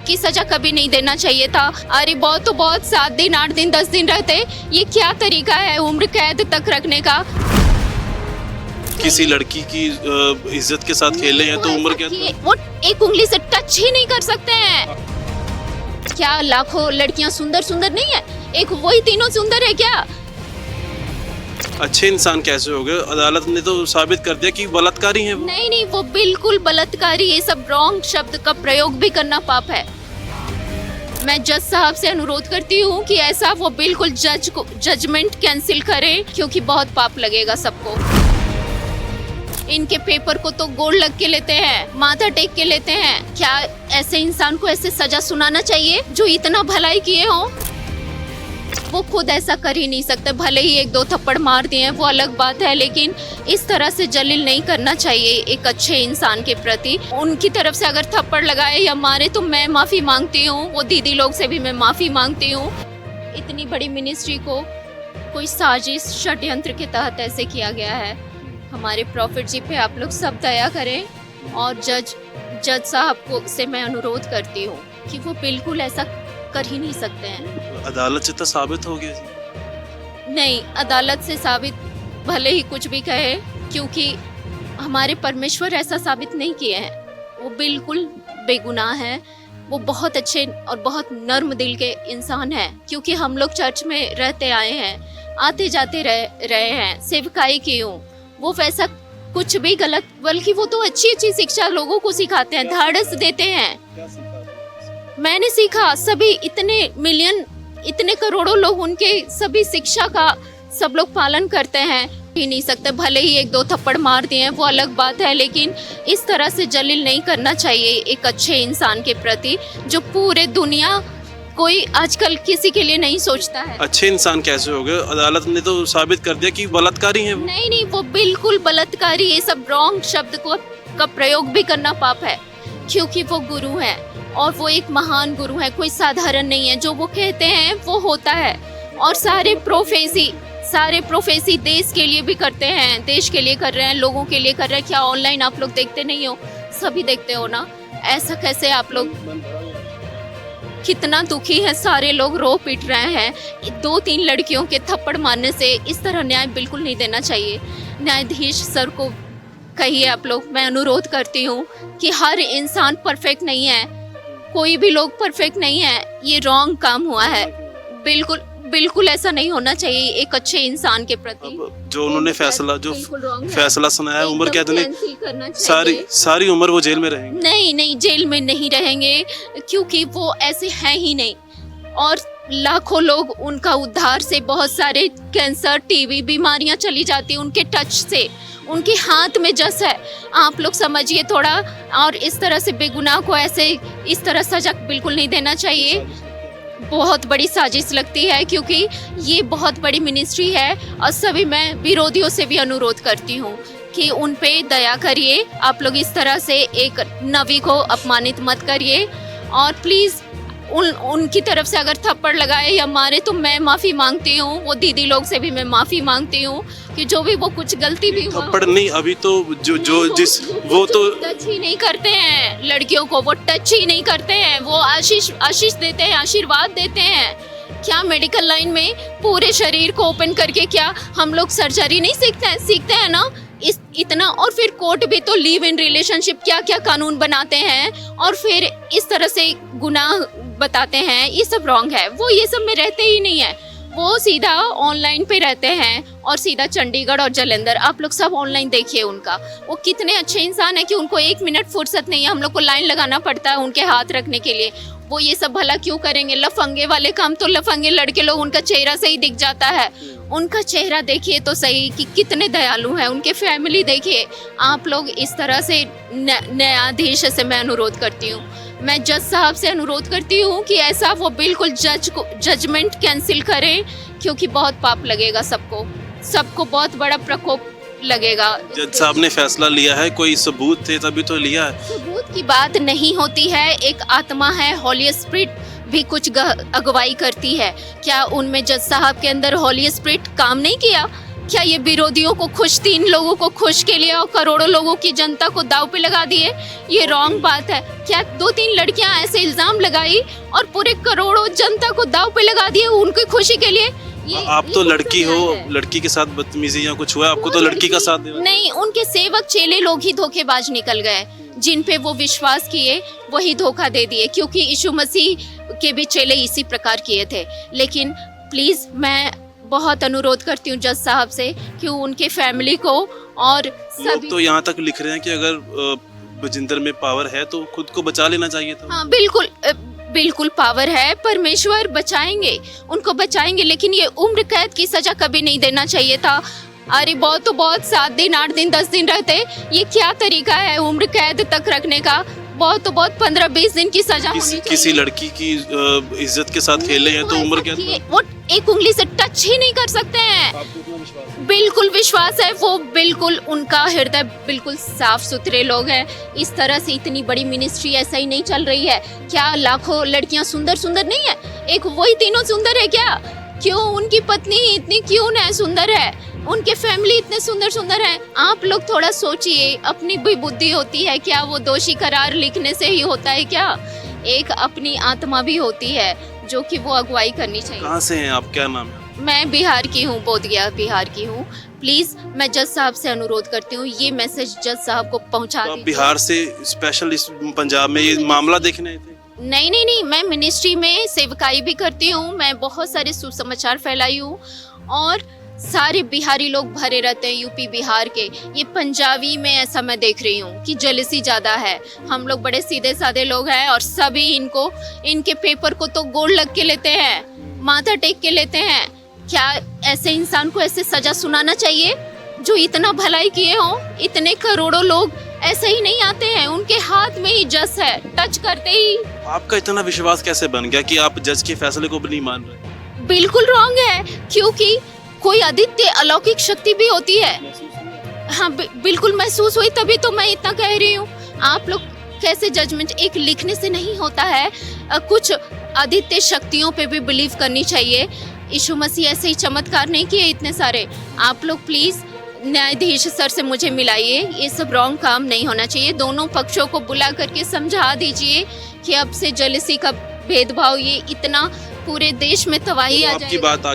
की सजा कभी नहीं देना चाहिए था। अरे बहुत तो बहुत 7 दिन 8 दिन 10 दिन रहते, ये क्या तरीका है उम्र कैद तक रखने का। किसी लड़की की इज्जत के साथ खेले हैं तो उम्र कैद। वो एक उंगली से टच ही नहीं कर सकते हैं। क्या लाखों लड़कियां सुंदर सुंदर नहीं है, एक वही तीनों सुंदर है क्या? अच्छे इंसान कैसे हो गए? अदालत ने तो साबित कर दिया कि बलात्कारी हैं वो। नहीं नहीं, वो बिल्कुल बलात्कारी, ये सब रॉन्ग शब्द का प्रयोग भी करना पाप है। मैं जज साहब से अनुरोध करती हूँ कि ऐसा वो बिल्कुल जजमेंट कैंसिल करें, क्योंकि बहुत पाप लगेगा सबको। इनके पेपर को तो गोड़ लग के लेते हैं, माथा टेक के लेते हैं। क्या ऐसे इंसान को ऐसे सजा सुनाना चाहिए जो इतना भलाई किए हों? वो खुद ऐसा कर ही नहीं सकते, भले ही 1-2 थप्पड़ मार दिए हैं वो अलग बात है, लेकिन इस तरह से जलील नहीं करना चाहिए एक अच्छे इंसान के प्रति। उनकी तरफ से अगर थप्पड़ लगाए या मारे तो मैं माफ़ी मांगती हूँ, वो दीदी लोग से भी मैं माफ़ी मांगती हूँ। इतनी बड़ी मिनिस्ट्री को कोई साजिश षड्यंत्र के तहत ऐसे किया गया है। हमारे प्रॉफिट जी पे आप लोग सब दया करें, और जज साहब को से मैं अनुरोध करती हूँ कि वो बिल्कुल ऐसा कर ही नहीं सकते हैं। अदालत से तो साबित हो गया जी। नहीं, अदालत से साबित भले ही कुछ भी कहे, क्योंकि हमारे परमेश्वर ऐसा साबित नहीं किए हैं। वो बिल्कुल बेगुनाह हैं, वो बहुत अच्छे और बहुत नर्म दिल के इंसान हैं। क्योंकि हम लोग चर्च में रहते आए हैं, आते जाते रहे हैं, सेवकाई की हूँ। वो वैसा कुछ भी गलत, बल्कि वो तो अच्छी अच्छी शिक्षा लोगों को सिखाते हैं, धाड़स देते हैं। मैंने सीखा, सभी इतने मिलियन, इतने करोड़ों लोग उनके सभी शिक्षा का सब लोग पालन करते हैं। ही नहीं सकते, भले ही 1-2 थप्पड़ मार दिए हैं वो अलग बात है, लेकिन इस तरह से जलील नहीं करना चाहिए एक अच्छे इंसान के प्रति, जो पूरे दुनिया कोई आजकल किसी के लिए नहीं सोचता है। अच्छे इंसान कैसे हो गए? अदालत ने तो साबित कर दिया कि बलात्कारी हैं वो। नहीं नहीं, वो बिल्कुल बलात्कारी, ये सब रॉन्ग शब्द का प्रयोग भी करना पाप है, क्योंकि वो गुरु हैं और वो एक महान गुरु है, कोई साधारण नहीं है। जो वो कहते हैं वो होता है, और सारे प्रोफेसी देश के लिए भी करते हैं, देश के लिए कर रहे हैं, लोगों के लिए कर रहे हैं। क्या ऑनलाइन आप लोग देखते नहीं हो? सभी देखते हो ना। ऐसा कैसे आप लोग, कितना दुखी है, सारे लोग रो पीट रहे हैं। 2-3 लड़कियों के थप्पड़ मारने से इस तरह न्याय बिल्कुल नहीं देना चाहिए। न्यायाधीश सर को कहिए आप लोग, मैं अनुरोध करती हूँ कि हर इंसान परफेक्ट नहीं है, कोई भी लोग परफेक्ट नहीं है। ये रॉन्ग काम हुआ है, बिल्कुल बिल्कुल ऐसा नहीं होना चाहिए एक अच्छे इंसान के प्रति। जो उन्होंने फैसला सुनाया, उम्र कैद नहीं, सारी उम्र वो जेल में रहेंगे। नहीं, जेल में नहीं रहेंगे, क्योंकि वो ऐसे हैं ही नहीं। और लाखों लोग उनका उद्धार से, बहुत सारे कैंसर, टीबी बीमारियां चली जाती हैं उनके टच से। उनके हाथ में जस है, आप लोग समझिए थोड़ा। और इस तरह से बेगुनाह को ऐसे इस तरह सजा बिल्कुल नहीं देना चाहिए। बहुत बड़ी साजिश लगती है, क्योंकि ये बहुत बड़ी मिनिस्ट्री है। और सभी, मैं विरोधियों से भी अनुरोध करती हूँ कि उन पे दया करिए। आप लोग इस तरह से एक नवी को अपमानित मत करिए, और प्लीज़ उनकी तरफ से अगर थप्पड़ लगाए या मारे तो मैं माफ़ी मांगती हूँ। वो दीदी लोग से भी मैं माफ़ी मांगती हूँ कि जो भी वो कुछ गलती भी हुआ। थप्पड़ नहीं, अभी तो वो तो टच ही नहीं करते हैं लड़कियों को, वो टच ही नहीं करते हैं। वो आशीष देते हैं, आशीर्वाद देते हैं। क्या मेडिकल लाइन में पूरे शरीर को ओपन करके क्या हम लोग सर्जरी नहीं सीखते हैं ना? इतना, और फिर कोर्ट भी तो लिव इन रिलेशनशिप क्या क्या कानून बनाते हैं, और फिर इस तरह से गुनाह बताते हैं। ये सब रॉन्ग है। वो ये सब में रहते ही नहीं है, वो सीधा ऑनलाइन पे रहते हैं, और सीधा चंडीगढ़ और जालंधर। आप लोग सब ऑनलाइन देखिए उनका, वो कितने अच्छे इंसान है कि उनको 1 मिनट फुर्सत नहीं है। हम लोग को लाइन लगाना पड़ता है उनके हाथ रखने के लिए। वो ये सब भला क्यों करेंगे? लफंगे वाले काम तो लफंगे लड़के लोग, उनका चेहरा से ही दिख जाता है। उनका चेहरा देखिए तो सही कि कितने दयालु हैं, उनके फैमिली देखिए। आप लोग इस तरह से, न्यायाधीश से मैं अनुरोध करती हूँ, मैं जज साहब से अनुरोध करती हूँ कि ऐसा वो बिल्कुल जजमेंट कैंसिल करें, क्योंकि बहुत पाप लगेगा सबको बहुत बड़ा प्रकोप लगेगा। जज साहब ने फैसला लिया है, कोई सबूत थे तभी तो लिया है। सबूत की बात नहीं होती है, एक आत्मा है, होली स्पिरिट भी कुछ अगुवाई करती है। क्या उनमें जज साहब के अंदर होली स्पिरिट काम नहीं किया? क्या ये विरोधियों को खुश, 3 लोगों को खुश के लिए और करोड़ों लोगों की जनता को दाव पे लगा दिए? ये रॉन्ग बात है। क्या 2-3 लड़कियां ऐसे इल्जाम लगाई और पूरे करोड़ों जनता को दाव पे लगा दिए उनकी खुशी के लिए? आप तो ये लड़की कैसे हो, न्याय है? लड़की के साथ बदतमीजी या कुछ हुआ है, आपको तो लड़की का साथ देना। नहीं, उनके सेवक चेले लोग ही धोखेबाज निकल गए, जिन पे वो विश्वास किए वही धोखा दे दिए, क्योंकि यीशु मसीह के भी चेले इसी प्रकार किए थे। लेकिन प्लीज मैं बहुत अनुरोध करती हूँ जज साहब से कि उनके फैमिली को और लोग सभी, तो यहाँ तक लिख रहे हैं कि अगर बजिंदर में पावर है तो खुद को बचा लेना चाहिए था। हाँ बिल्कुल, बिल्कुल पावर है, परमेश्वर बचाएंगे, उनको बचाएंगे, लेकिन ये उम्र कैद की सजा कभी नहीं देना चाहिए था। अरे बहुत तो बहुत 7 दिन, 8 दिन, 10 दिन रहते, ये क्या तरीका है उम्र कैद तक रखने का? बहुत तो बहुत 15-20 दिन की सजा होनी चाहिए। किसी लड़की की इज्जत के साथ खेले हैं तो वो उम्र ऐसा क्या? किए, वो एक उंगली से टच ही नहीं कर सकते हैं। आपको इतना विश्वास है? बिल्कुल विश्वास है, वो बिल्कुल, उनका हृदय बिल्कुल साफ सुथरे लोग हैं। इस तरह से इतनी बड़ी मिनिस्ट्री ऐसा ही नहीं चल रही है। क्या लाखों लड़कियां सुंदर सुंदर नहीं है? एक वही तीनों सुंदर है क्या? क्यों उनकी पत्नी इतनी क्यों है सुंदर है? उनके फैमिली इतने सुंदर सुंदर है? आप लोग थोड़ा सोचिए, अपनी भी बुद्धि होती है क्या? वो दोषी करार लिखने से ही होता है क्या? एक अपनी आत्मा भी होती है जो कि वो अगुवाई करनी चाहिए। कहाँ से हैं आप, क्या नाम है? मैं बिहार की हूँ, बोधगया बिहार की हूँ। प्लीज मैं जज साहब से अनुरोध करती हूँ, ये मैसेज जज साहब को पहुँचा तो आप दीजिए। बिहार से स्पेशल इस पंजाब में ये मामला देखने आए थे? नहीं नहीं नहीं, मैं मिनिस्ट्री में सेवकाई भी करती हूँ, मैं बहुत सारे सुसमाचार फैलाई हूँ और सारे बिहारी लोग भरे रहते हैं, यूपी बिहार के। ये पंजाबी में ऐसा मैं देख रही हूँ कि जेलसी ज़्यादा है। हम लोग बड़े सीधे साधे लोग हैं और सभी इनको, इनके पेपर को तो गोड़ लग के लेते हैं, माथा टेक के लेते हैं। क्या ऐसे इंसान को ऐसे सजा सुनाना चाहिए जो इतना भलाई किए हों? इतने करोड़ों लोग ऐसे ही नहीं आते हैं, उनके हाथ में ही जस है, टच करते ही। आपका इतना विश्वास कैसे बन गया कि आप जज के फैसले को भी नहीं मान रहे? बिल्कुल रॉन्ग है, क्योंकि कोई अद्वितीय अलौकिक शक्ति भी होती है। हाँ बिल्कुल महसूस हुई, तभी तो मैं इतना कह रही हूँ। आप लोग कैसे जजमेंट एक लिखने से नहीं होता है, कुछ अद्वितीय शक्तियों पे भी बिलीव करनी चाहिए। यीशु मसीह ऐसे ही चमत्कार नहीं किए इतने सारे। आप लोग प्लीज न्यायाधीश सर से मुझे मिलाइए, ये सब रॉन्ग काम नहीं होना चाहिए। दोनों पक्षों को बुला करके समझा दीजिए कि अब से जेलसी का भेदभाव, ये इतना पूरे देश में तवाही आ आपकी जाएगी। बात आ